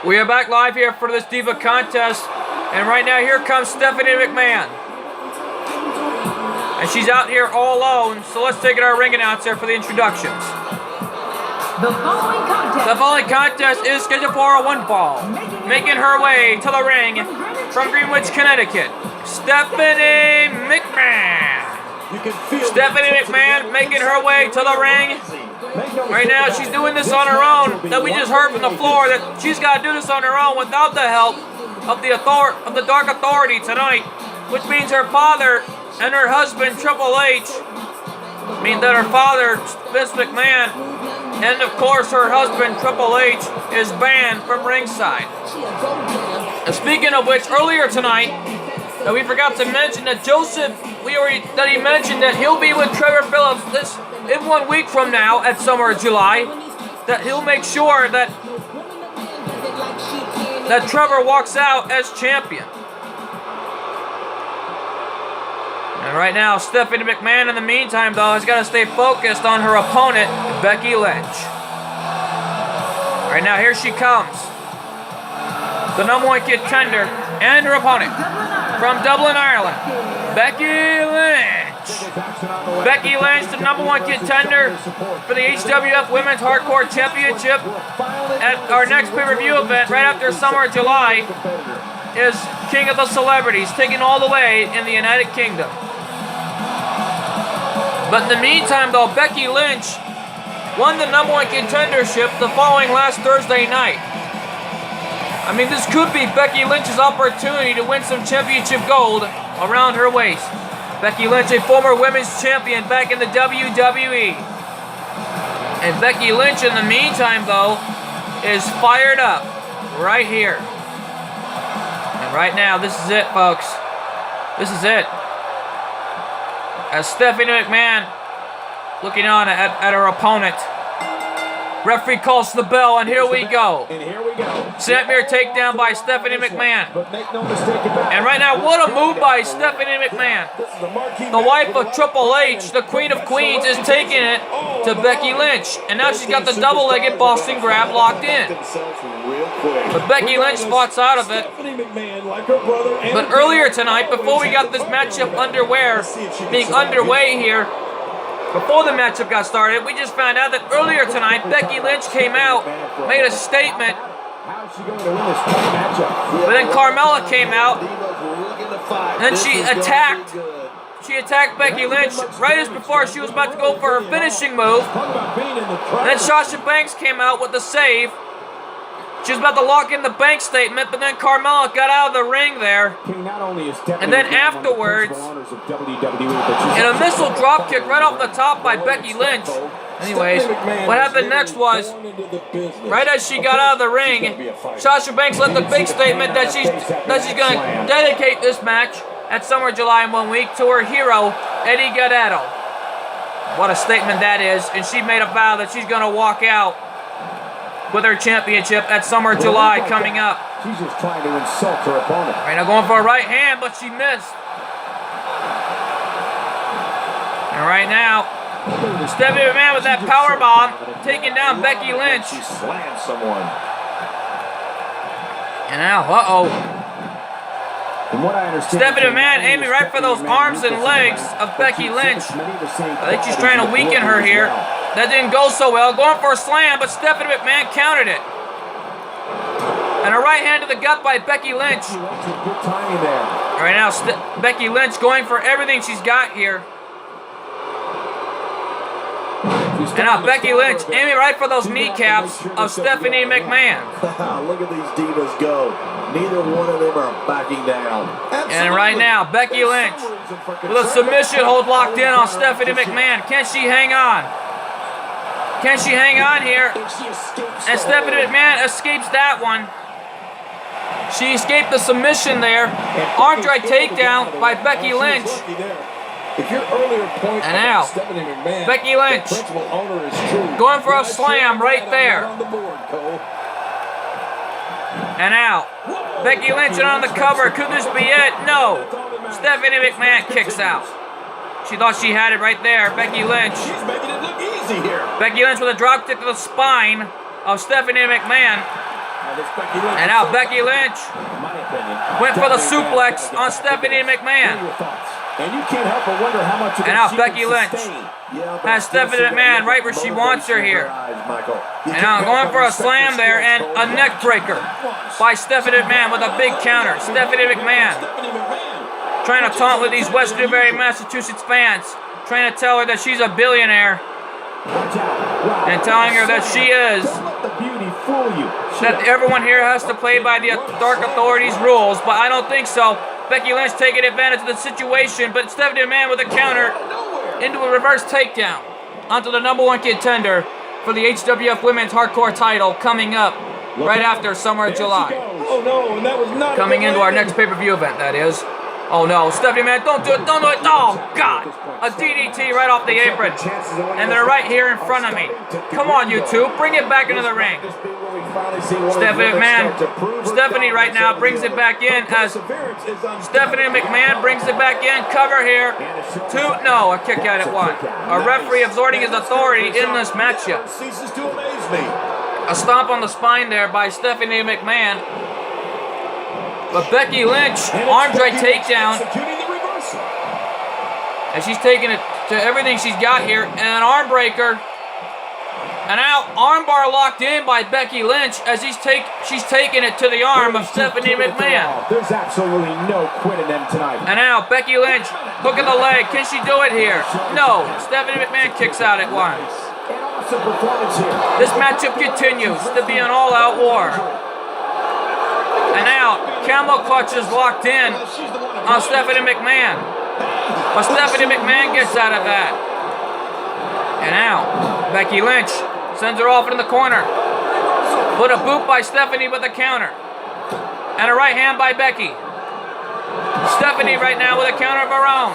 We are back live here for this Diva contest, and right now here comes Stephanie McMahon. And she's out here all alone, so let's take it our ring announcer for the introductions. The following contest is scheduled for a one fall, making her way to the ring from Greenwich, Connecticut, Stephanie McMahon. Stephanie McMahon making her way to the ring. Right now, she's doing this on her own. That we just heard from the floor that she's got to do this on her own without the help of the Dark Authority tonight, which means her father and her husband Triple H mean that her father Vince McMahon and of course her husband Triple H is banned from ringside. And speaking of which, earlier tonight, that we forgot to mention that he mentioned that he'll be with Trevor Phillips in 1 week from now at Summer of July, that he'll make sure that Trevor walks out as champion. And right now, Stephanie McMahon, in the meantime, though, has got to stay focused on her opponent, Becky Lynch. Right now, here she comes. The #1 contender and her opponent from Dublin, Ireland, Becky Lynch. Becky Lynch, the #1 contender for the HWF Women's Hardcore Championship at our next pay-per-view event right after Summer of July, is King of the Celebrities, taking all the way in the United Kingdom. But in the meantime, though, Becky Lynch won the #1 contendership the following last Thursday night. I mean, this could be Becky Lynch's opportunity to win some championship gold around her waist. Becky Lynch, a former women's champion back in the WWE. And Becky Lynch, in the meantime, though, is fired up right here. And right now, this is it, folks. This is it. As Stephanie McMahon looking on at her opponent. Referee calls the bell, and here we go. Snapmare takedown by Stephanie McMahon. And right now, what a move by Stephanie McMahon. The wife of Triple H, the Queen of Queens, is taking it to Becky Lynch. And now she's got the double-legged Boston grab locked in. But Becky Lynch spots out of it. But earlier tonight, before we got this matchup being underway here, before the matchup got started, we just found out that earlier tonight, Becky Lynch came out, made a statement, but then Carmella came out, and then she attacked Becky Lynch right as before she was about to go for her finishing move. And then Sasha Banks came out with the save. She was about to lock in the bank statement, but then Carmella got out of the ring there. And then afterwards, in a missile dropkick right off the top by Becky Lynch. Anyways, what happened next was, right as she got out of the ring, Sasha Banks let the big statement that she's going to dedicate this match at Summer July in 1 week to her hero, Eddie Guerrero. What a statement that is. And she made a vow that she's going to walk out with her championship at Summer July coming up. She's just trying to insult her opponent. Right now going for a right hand, but she missed. And right now, Stephanie McMahon with that power bomb, taking down Becky Lynch. She slammed someone. And now, From what I understand, Stephanie McMahon aiming right for those arms and legs of Becky Lynch. I think she's trying to weaken her here. That didn't go so well. Going for a slam, but Stephanie McMahon countered it. And a right hand to the gut by Becky Lynch. Right now, Becky Lynch going for everything she's got here. And now Becky Lynch aiming right for those kneecaps of Stephanie McMahon. Look at these divas go. Neither one of them are backing down. And right now, Becky Lynch with a submission hold locked in on Stephanie McMahon. Can she hang on? Can she hang on here? And Stephanie McMahon escapes that one. She escaped the submission there. Arm drag takedown by Becky Lynch. And now, Becky Lynch going for a slam right there. And now, Becky Lynch on the cover. Could this be it? No. Stephanie McMahon kicks out. She thought she had it right there. Becky Lynch. She's making it look easy here. Becky Lynch with a drop kick to the spine of Stephanie McMahon. And now Becky Lynch went for the suplex on Stephanie McMahon. And you can't help but wonder how much of And now Becky Lynch has Stephanie McMahon right where she wants her here. And now going for a slam there and a neck breaker by Stephanie McMahon with a big counter. Stephanie McMahon trying to taunt with these West Newbury, Massachusetts fans, trying to tell her that she's a billionaire and telling her that she is, that everyone here has to play by the Dark Authority's rules, but I don't think so. Becky Lynch taking advantage of the situation, but Stephanie McMahon with a counter into a reverse takedown onto the #1 contender for the HWF Women's Hardcore title coming up right after Summer of July. Oh no, and that was not coming into our next pay-per-view event, that is. Oh no, Stephanie McMahon, don't do it, don't do it. Oh God, a DDT right off the apron. And they're right here in front of me. Come on, you two, bring it back into the ring. Stephanie McMahon, Stephanie right now brings it back in as Stephanie McMahon brings it back in. Cover here. No, a kick out at 1. A referee exerting his authority in this matchup. A stomp on the spine there by Stephanie McMahon. But Becky Lynch, arm drag takedown. And she's taking it to everything she's got here. And an arm breaker. And now armbar locked in by Becky Lynch as she's taking it to the arm of Stephanie McMahon. There's absolutely no quitting them tonight. And now Becky Lynch, hook of the leg. Can she do it here? No. Stephanie McMahon kicks out at 1. This matchup continues to be an all-out war. And now camel clutch is locked in on Stephanie McMahon. But Stephanie McMahon gets out of that. And now Becky Lynch sends her off into the corner. Put a boot by Stephanie with a counter. And a right hand by Becky. Stephanie right now with a counter of her own.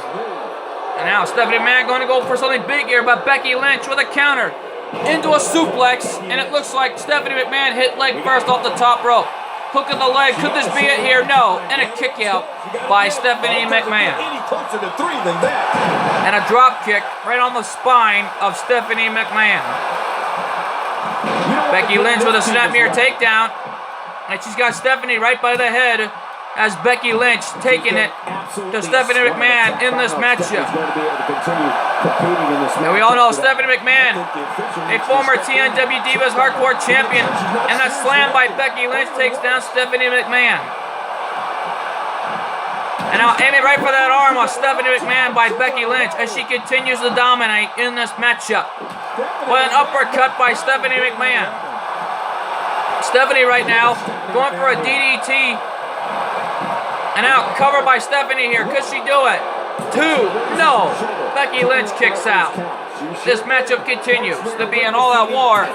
And now Stephanie McMahon going to go for something big here, but Becky Lynch with a counter into a suplex. And it looks like Stephanie McMahon hit leg first off the top rope. Hook of the leg. Could this be it here? No. And a kick out by Stephanie McMahon. And a drop kick right on the spine of Stephanie McMahon. Becky Lynch with a snapmare takedown. And she's got Stephanie right by the head as Becky Lynch taking it to Stephanie McMahon in this matchup. And we all know Stephanie McMahon, a former TNW Divas Hardcore champion, and a slam by Becky Lynch takes down Stephanie McMahon. And now aiming right for that arm of Stephanie McMahon by Becky Lynch as she continues to dominate in this matchup. With an uppercut by Stephanie McMahon. Stephanie right now going for a DDT. And now covered by Stephanie here. Could she do it? 2. No. Becky Lynch kicks out. This matchup continues to be an all-out war.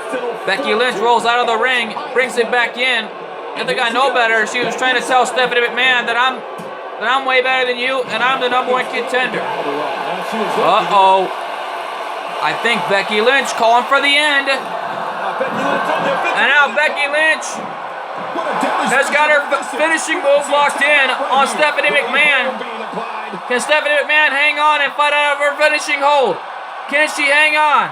Becky Lynch rolls out of the ring, brings it back in. I think I know better. She was trying to tell Stephanie McMahon that I'm way better than you and I'm the #1 contender. Uh-oh. I think Becky Lynch calling for the end. And now Becky Lynch has got her finishing move locked in on Stephanie McMahon. Can Stephanie McMahon hang on and fight out of her finishing hold? Can she hang on?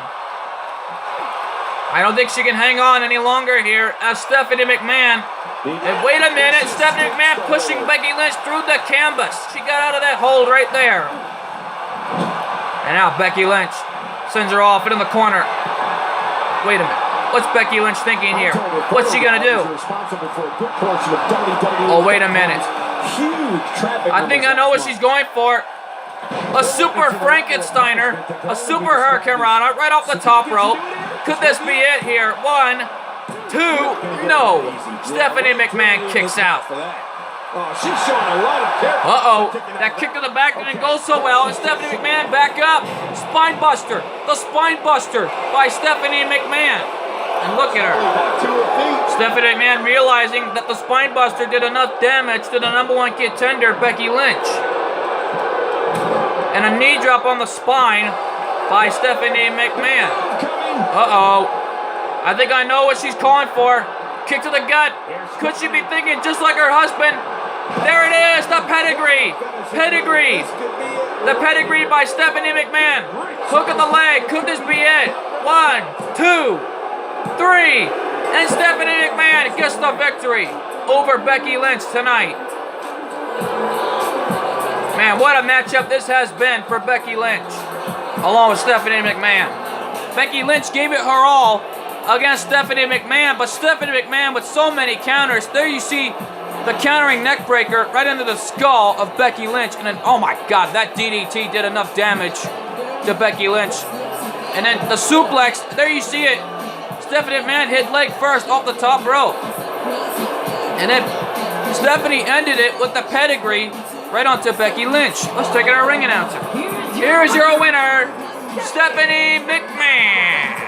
I don't think she can hang on any longer here as Stephanie McMahon. And wait a minute, Stephanie McMahon pushing Becky Lynch through the canvas. She got out of that hold right there. And now Becky Lynch sends her off into the corner. Wait a minute. What's Becky Lynch thinking here? What's she gonna do? Oh, wait a minute. I think I know what she's going for. A super Frankensteiner, a super Hurricane Rana right off the top rope. Could this be it here? 1, 2, no. Stephanie McMahon kicks out. Uh-oh, that kick to the back didn't go so well. And Stephanie McMahon back up. Spine buster, the spine buster by Stephanie McMahon. And look at her. Stephanie McMahon realizing that the spine buster did enough damage to the #1 contender, Becky Lynch. And a knee drop on the spine by Stephanie McMahon. Uh-oh. I think I know what she's calling for. Kick to the gut. Could she be thinking just like her husband? There it is, the pedigree. Pedigree. The pedigree by Stephanie McMahon. Hook of the leg. Could this be it? 1, 2, 3. And Stephanie McMahon gets the victory over Becky Lynch tonight. Man, what a matchup this has been for Becky Lynch, along with Stephanie McMahon. Becky Lynch gave it her all against Stephanie McMahon, but Stephanie McMahon with so many counters. There you see the countering neckbreaker right into the skull of Becky Lynch. And then, oh my God, that DDT did enough damage to Becky Lynch. And then the suplex, there you see it. Stephanie McMahon hit leg first off the top rope. And then Stephanie ended it with the pedigree right onto Becky Lynch. Let's take it to our ring announcer. Here's your winner, Stephanie McMahon.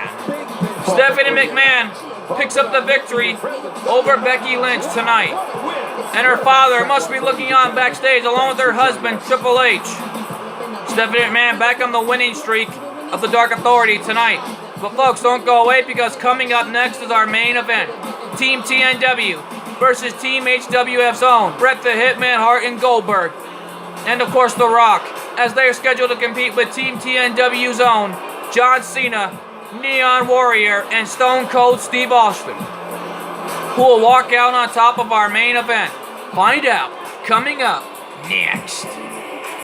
Stephanie McMahon picks up the victory over Becky Lynch tonight. And her father must be looking on backstage along with her husband, Triple H. Stephanie McMahon back on the winning streak of the Dark Authority tonight. But folks, don't go away, because coming up next is our main event. Team TNW versus Team HWF's own Bret the Hitman Hart and Goldberg. And of course The Rock, as they are scheduled to compete with Team TNW's own John Cena, Neon Warrior, and Stone Cold Steve Austin, who will walk out on top of our main event. Find out coming up next.